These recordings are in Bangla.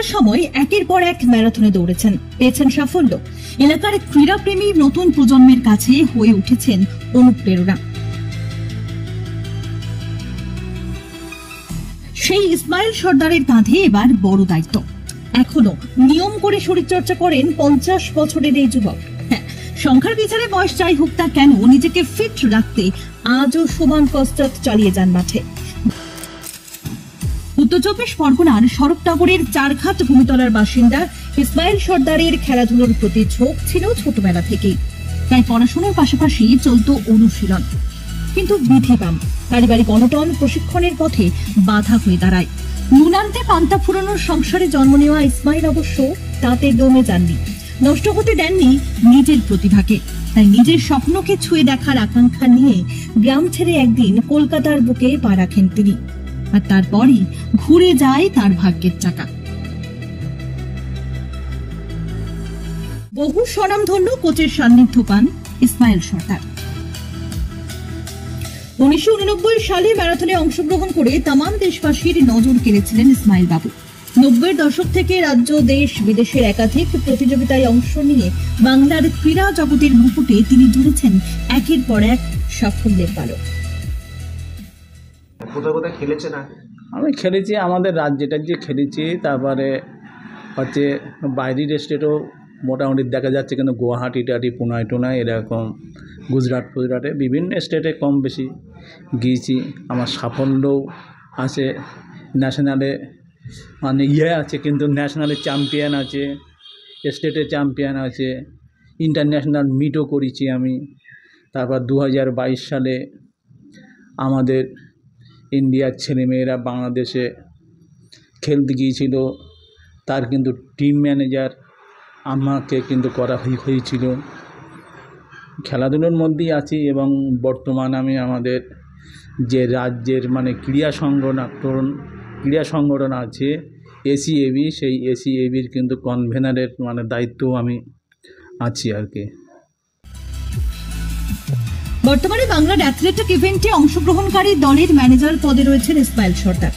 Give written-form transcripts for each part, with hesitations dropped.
একটা সময় একের পর এক ম্যারাথনে দৌড়েছেন, পেয়েছেন সাফল্য। এলাকার ক্রীড়াপ্রেমী নতুন প্রজন্মের কাছে হয়ে উঠেছেন অনুপ্রেরণা। সেই ইসমাইল সর্দারের কাঁধে এবার বড় দায়িত্ব। এখনো নিয়ম করে শরীরচর্চা করেন 50 বছরের এই যুবক। হ্যাঁ, সংখ্যার বিচারে বয়স যাই হোক তা কেন, নিজেকে ফিট রাখতে আজও সমান কসরত চালিয়ে যান মাঠে। উত্তর 24 পরগনার শরৎনগরের চারঘাট ভূমিতলার বাসিন্দা ইসমাইল সর্দারের খেলাধুলোর প্রতি ঝোঁক ছিল ছোটবেলা থেকেই। তাই পড়াশোনার পাশাপাশি চলত অনুশীলন। কিন্তু বিধিবাম পারিবারিক অনটন প্রশিক্ষণের পথে বাধা হয়ে দাঁড়ায়। নুনান্তে পান্তা ফুরানোর সংসারে জন্ম নেওয়া ইসমাইল অবশ্য তাতে দমে যাননি, নষ্ট হতে দেননি নিজের প্রতিভাকে। তাই নিজের স্বপ্নকে ছুঁয়ে দেখার আকাঙ্ক্ষা নিয়ে গ্রাম ছেড়ে একদিন কলকাতার বুকে পা রাখেন তিনি। আর তারপরই ঘুরে যায় তার ভাগ্যের চাকা। বহু স্বনামধন্য কোচের সান্নিধ্য পান ইসমাইল সর্দার। 1989 সালে ম্যারাথনে অংশগ্রহণ করে তামাম দেশবাসীর নজর কেড়েছিলেন ইসমাইল বাবু। 90-এর দশক থেকে রাজ্য, দেশ, বিদেশের একাধিক প্রতিযোগিতায় অংশ নিয়ে বাংলার ক্রীড়া জগতের মুকুটে তিনি জুড়েছেন একের পর এক সাফল্যের পালক। কোথায় কোথায় খেলেছেন? আমি খেলেছি আমাদের রাজ্যেটা যে খেলেছি, তারপরে হচ্ছে বাইরের স্টেটও মোটামুটি দেখা যাচ্ছে, কিন্তু গুয়াহাটি টাটি পুনায় টুনায় এরকম গুজরাটে বিভিন্ন স্টেটে কম বেশি গিয়েছি। আমার সাফল্যও আছে, ন্যাশনালে মানে আছে, কিন্তু ন্যাশনালে চ্যাম্পিয়ন আছে, স্টেটে চ্যাম্পিয়ন আছে, ইন্টারন্যাশনাল মিটও করেছি আমি। তারপর 2022 সালে আমাদের ইন্ডিয়ার ছেলেমেয়েরা বাংলাদেশে খেলতে গিয়েছিল, তার কিন্তু টিম ম্যানেজার আমাকে কিন্তু করা হয়েছিল। খেলাধুলোর মধ্যেই আছি এবং বর্তমান আমি আমাদের যে রাজ্যের মানে ক্রীড়া সংগঠন আছে এসিএবি, সেই এসিএবির কিন্তু কনভেনারের মানে দায়িত্ব আমি আছি আর কি। বর্তমানে বাংলার অ্যাথলেটিক ইভেন্টে অংশগ্রহণকারী দলের ম্যানেজার পদে রয়েছেন ইসমাইল সর্দার।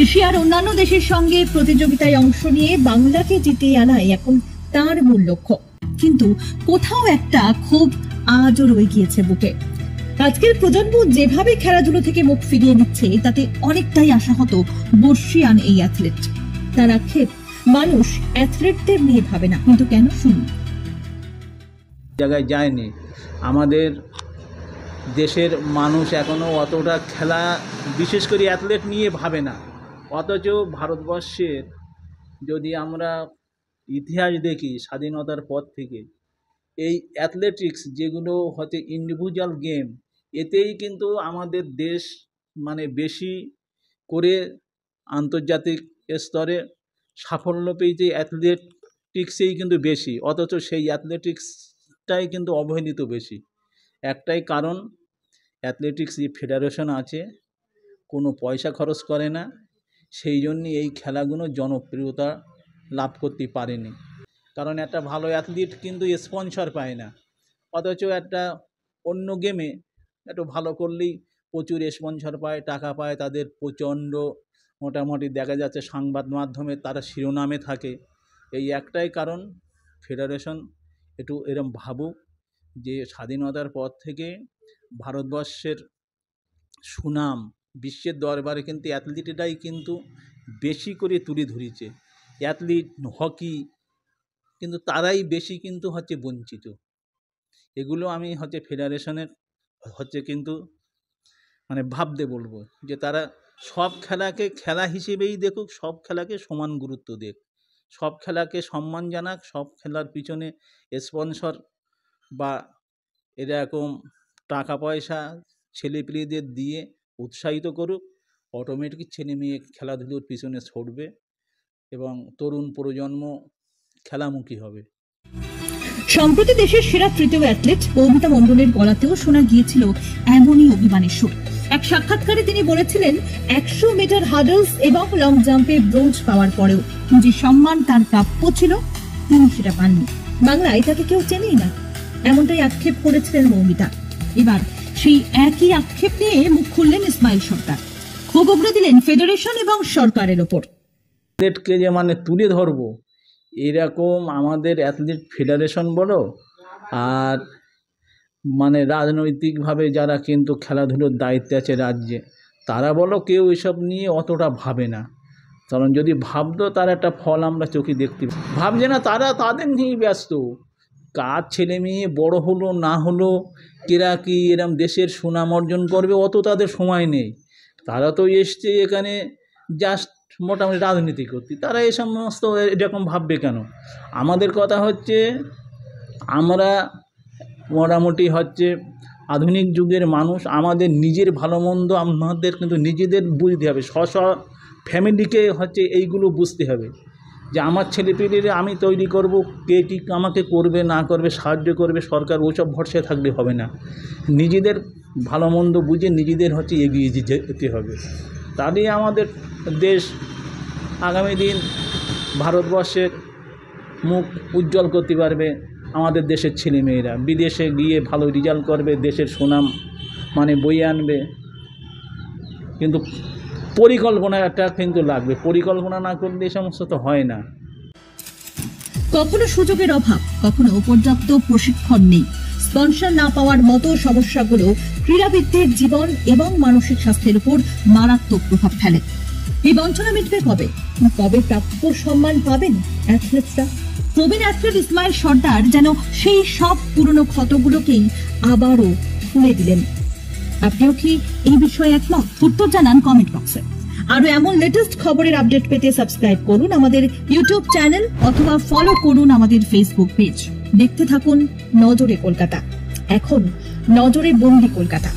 এশিয়ার অন্যান্য দেশের সঙ্গে প্রতিযোগিতায় অংশ নিয়ে বাংলাকে জিতিয়ে আনাই এখন তার মূল লক্ষ্য। কিন্তু কোথাও একটা ক্ষোভ আজও রয়ে গিয়েছে বুকে। আজকের প্রজন্ম যেভাবে খেলাধুলো থেকে মুখ ফিরিয়ে নিচ্ছে, তাতে অনেকটাই আশাহত বর্ষিয়ান এই অ্যাথলেট। তার আক্ষেপ, মানুষ অ্যাথলেটদের নিয়ে ভাবে না। কিন্তু কেন? শুনুন। জায়গায় যায়নি, আমাদের দেশের মানুষ এখনও অতটা খেলা, বিশেষ করে অ্যাথলেট নিয়ে ভাবে না। অথচ ভারতবর্ষের যদি আমরা ইতিহাস দেখি, স্বাধীনতার পর থেকে এই অ্যাথলেটিক্স যেগুলো হচ্ছে ইন্ডিভিজুয়াল গেম, এতেই কিন্তু আমাদের দেশ মানে বেশি করে আন্তর্জাতিক স্তরে সাফল্য পেয়েছে, অ্যাথলেটিক্সেই কিন্তু বেশি। অথচ সেই অ্যাথলেটিক্সটাই কিন্তু অবহেলিত বেশি। একটাই কারণ, অ্যাথলেটিক্স যে ফেডারেশন আছে কোনো পয়সা খরচ করে না, সেই জন্যই এই খেলাগুলো জনপ্রিয়তা লাভ করতে পারেনি। কারণ একটা ভালো অ্যাথলিট কিন্তু স্পন্সর পায় না, অথচ একটা অন্য গেমে একটু ভালো করলেই প্রচুর স্পন্সর পায়, টাকা পায়, তাদের প্রচণ্ড মোটামুটি দেখা যাচ্ছে সংবাদ মাধ্যমে তারা শিরোনামে থাকে। এই একটাই কারণ, ফেডারেশন একটু এরম ভাবুক যে স্বাধীনতার পর থেকে ভারতবর্ষের সুনাম বিশ্বের দরবারে কিন্তু অ্যাথলিটরাই কিন্তু বেশি করে তুলে ধরেছে। অ্যাথলিট, হকি, কিন্তু তারাই বেশি কিন্তু হচ্ছে বঞ্চিত। এগুলো আমি হচ্ছে ফেডারেশনের হচ্ছে কিন্তু মানে ভাবতে বলবো যে তারা সব খেলাকে খেলা হিসেবেই দেখুক, সব খেলাকে সমান গুরুত্ব দেখ, সব খেলাকে সম্মান জানাক, সব খেলার পিছনে স্পন্সর বা এরকম টাকা পয়সা ছেলেপিলেদের দিয়ে উৎসাহিত করুক। অটোমেটিক ছেলে মেয়ে খেলাধুলোর পিছনে ছুটবে এবং তরুণ প্রজন্ম খেলামুখী হবে। সম্প্রতি দেশের সেরা তৃতীয় অ্যাথলেট মৌমিতা মণ্ডলের গলাতেও শোনা গিয়েছিল এমনই অভিমানের সুর। এক সাক্ষাৎকারে তিনি বলেছিলেন, 100 মিটার হার্ডলস এবং লং জাম্পে ব্রোঞ্জ পাওয়ার পরেও যে সম্মান তার প্রাপ্য ছিল, তিনি সেটা পাননি। বাংলায় তাকে কেউ চেনেই না, এমনটাই আক্ষেপ করেছিলেন মৌমিতা। এবার সেই একই আক্ষেপ নিয়ে মুখ খুললেন ইসমাইল সর্দার। ক্ষোভ উগরে দিলেন ফেডারেশন এবং সরকারের ওপর। অ্যাথলেটকে যে মানে তুলে ধরবো, এরকম আমাদের অ্যাথলেট ফেডারেশন বলো আর মানে রাজনৈতিকভাবে যারা কিন্তু খেলাধুলোর দায়িত্বে আছে রাজ্যে, তারা বলো, কেউ এসব নিয়ে অতটা ভাবে না। কারণ যদি ভাবতো তার একটা ফল আমরা চোখে দেখতে ভাবছে না, তারা তাদের নিয়েই ব্যস্ত। কার ছেলে মেয়ে বড় হলো না হলো, কেরা কি এরম দেশের সুনাম অর্জন করবে, অত তাদের সময় নেই। তারা তো এসছে এখানে জাস্ট মোটামুটি রাজনীতি করতে, তারা এই সমস্ত এরকম ভাববে কেন? আমাদের কথা হচ্ছে, আমরা মোটামুটি হচ্ছে আধুনিক যুগের মানুষ, আমাদের নিজের ভালো মন্দ আমাদের কিন্তু নিজেদের বুঝতে হবে, ফ্যামিলিকে হচ্ছে এইগুলো বুঝতে হবে যে আমার ছেলেপিলেরে আমি তৈরি করব, কে কী আমাকে করবে না করবে, সাহায্য করবে সরকার, ওসব ভরসায় থাকলে হবে না। নিজেদের ভালো মন্দ বুঝে নিজেদের হচ্ছে এগিয়ে যেতে হবে, তাহলেই আমাদের দেশ আগামী দিন ভারতবর্ষের মুখ উজ্জ্বল করতে পারবে। আমাদের দেশের ছেলেমেয়েরা বিদেশে গিয়ে ভালো রেজাল্ট করবে, দেশের সুনাম মানে বয়ে আনবে। কিন্তু পরিকল্পনাটা কিন্তু লাগবে, পরিকল্পনা না করলে এই সমস্ত তো হয় না। কখনো সুযোগের অভাব, কখনো পর্যাপ্ত প্রশিক্ষণ নেই, স্পন্সর না পাওয়ার মতো সমস্যাগুলো ক্রীড়াবিদদের জীবন এবং মানসিক স্বাস্থ্যের উপর মারাত্মক প্রভাব ফেলে। এই বঞ্চনা মিটবে কবে? কবে প্রাপ্য সম্মান পাবেন অ্যাথলেটরা? প্রবীণ অ্যাথলেট ইসমাইল সর্দার যেন সেই সব পুরনো ক্ষতগুলোকেই আবারও খুলে দিলেন। আপনিও কি এই বিষয়ে একমত? উত্তর জানান কমেন্ট বক্সে। আরো এমন লেটেস্ট খবরের আপডেট পেতে সাবস্ক্রাইব করুন আমাদের ইউটিউব চ্যানেল অথবা ফলো করুন আমাদের ফেসবুক পেজ। দেখতে থাকুন নজরে কলকাতা। এখন নজরে বন্দি কলকাতা।